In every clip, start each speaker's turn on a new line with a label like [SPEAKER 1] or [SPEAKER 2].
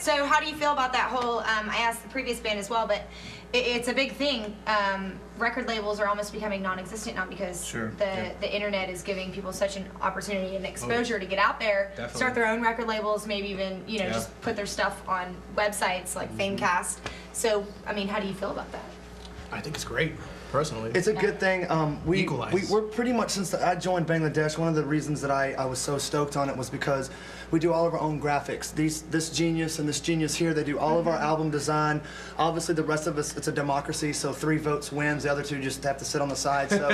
[SPEAKER 1] So how do you feel about that whole, I asked the previous band as well, but it's a big thing. Record labels are almost becoming non-existent now because the internet is giving people such an opportunity and exposure to get out there, start their own record labels, maybe even, you know, just put their stuff on websites like Famecast. So, I mean, how do you feel about that?
[SPEAKER 2] I think it's great. Personally,
[SPEAKER 3] it's a good thing. We're pretty much, since I joined Bangladesh, one of the reasons that I was so stoked on it was because we do all of our own graphics. This genius and this genius here, they do all of our album design. Obviously, the rest of us, it's a democracy, so 3 votes wins. The other 2 just have to sit on the side. So,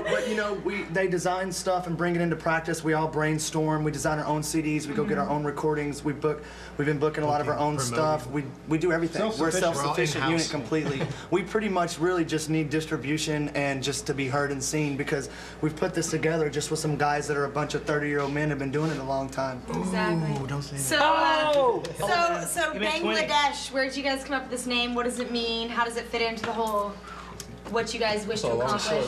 [SPEAKER 3] but you know, they design stuff and bring it into practice. We all brainstorm. We design our own CDs. We go get our own recordings. We've been booking a lot of our own stuff. We do everything. We're a self-sufficient unit completely. We pretty much really just need distribution and just to be heard and seen because we've put this together just with some guys that are a bunch of 30-year-old men that have been doing it a long time.
[SPEAKER 1] Exactly.
[SPEAKER 2] Ooh, don't say that.
[SPEAKER 1] So Bangladesh, where did you guys come up with this name? What does it mean? How does it fit into the whole, what you guys wish to accomplish?
[SPEAKER 4] Throughout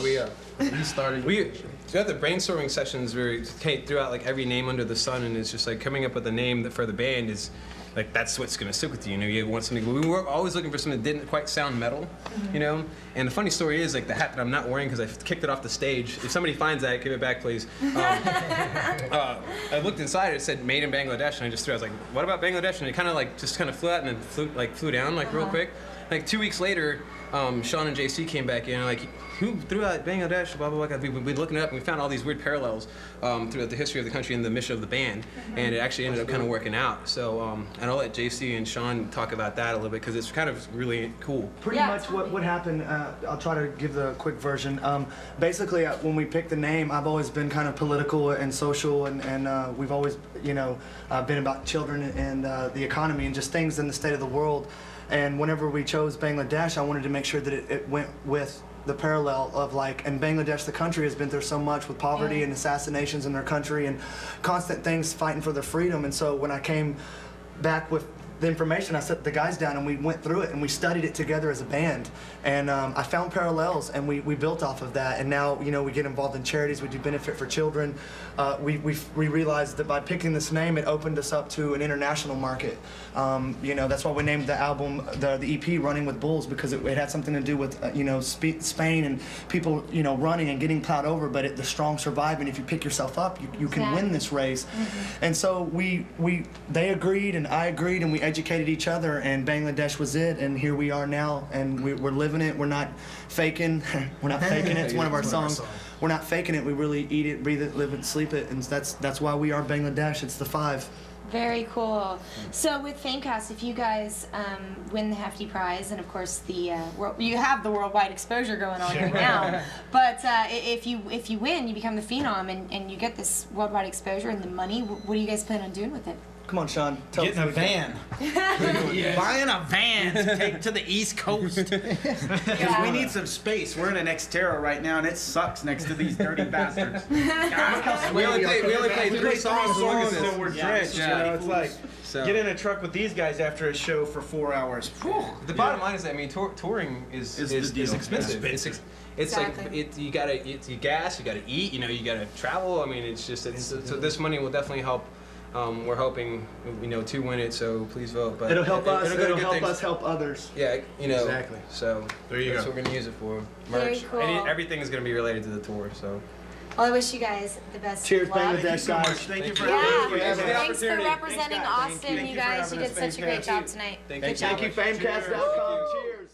[SPEAKER 4] the brainstorming sessions, we threw out like every name under the sun, and it's just like coming up with a name for the band is like that's what's gonna stick with you. You know, you want something. We were always looking for something that didn't quite sound metal, you know. And the funny story is like the hat that I'm not wearing because I kicked it off the stage. If somebody finds that, give it back, please. I looked inside. It said "Made in Bangladesh," and I just threw. I was like, "What about Bangladesh?" And it kind of flew out and then flew down like real quick. Like 2 weeks later, Sean and JC came back in and like, who threw out Bangladesh, blah, blah, blah. We've been looking it up and we found all these weird parallels throughout the history of the country and the mission of the band. And it actually ended up kind of working out. So, and I'll let JC and Sean talk about that a little bit because it's kind of really cool.
[SPEAKER 3] Pretty much what happened, I'll try to give the quick version. Basically, when we picked the name, I've always been kind of political and social and we've always, you know, been about children and the economy and just things in the state of the world. And whenever we chose Bangladesh, I wanted to make sure that it went with the parallel of like, and Bangladesh, the country has been through so much with poverty and assassinations in their country and constant things fighting for their freedom. And so when I came back with the information, I set the guys down and we went through it and we studied it together as a band. And I found parallels and we built off of that. And now, you know, we get involved in charities, we do benefit for children. We realized that by picking this name, it opened us up to an international market. You know, that's why we named the album, the EP, Running with Bulls, because it had something to do with, you know, Spain and people, you know, running and getting plowed over, but the strong survive. And if you pick yourself up, you can win this race. And so they agreed and I agreed and we educated each other and Bangladesh was it, and here we are now and we're living it. We're not faking. We're not faking it. It's one of our songs. We're not faking it. We really eat it, breathe it, live it, sleep it, and that's why we are Bangladesh. It's the 5.
[SPEAKER 1] Very cool. So with Famecast, if you guys win the hefty prize, and of course you have the worldwide exposure going on right now, but if you win, you become the phenom, and you get this worldwide exposure and the money. What do you guys plan on doing with it?
[SPEAKER 3] Come on, Sean.
[SPEAKER 5] Getting a van. Buying a van to take to the East Coast. Because we need some space. We're in an Xterra right now, and it sucks next to these dirty bastards.
[SPEAKER 4] We only played 3 songs,
[SPEAKER 5] so we're drenched. You know, it's like, get in a truck with these guys after a show for 4 hours.
[SPEAKER 4] The bottom line is that, I mean, touring is expensive. It's like you gotta gas, you gotta eat, you know, you gotta travel. I mean, it's just so this money will definitely help. We're hoping, you know, to win it, so please vote. But
[SPEAKER 3] it'll help us. It'll help us help others.
[SPEAKER 4] Yeah, you know.
[SPEAKER 2] Exactly.
[SPEAKER 4] So
[SPEAKER 2] there you go.
[SPEAKER 4] That's what we're gonna use it for.
[SPEAKER 1] Very
[SPEAKER 4] Merch.
[SPEAKER 1] cool.
[SPEAKER 4] Everything is gonna be related to the tour. So.
[SPEAKER 1] Well, I wish you guys the best.
[SPEAKER 3] Cheers,
[SPEAKER 1] of luck.
[SPEAKER 3] Bangladesh, guys.
[SPEAKER 5] Thank you for having us.
[SPEAKER 1] Thanks for representing Austin, you guys. You did such a great job tonight.
[SPEAKER 4] Thank you.
[SPEAKER 3] Thank you, Famecast.com. Cheers.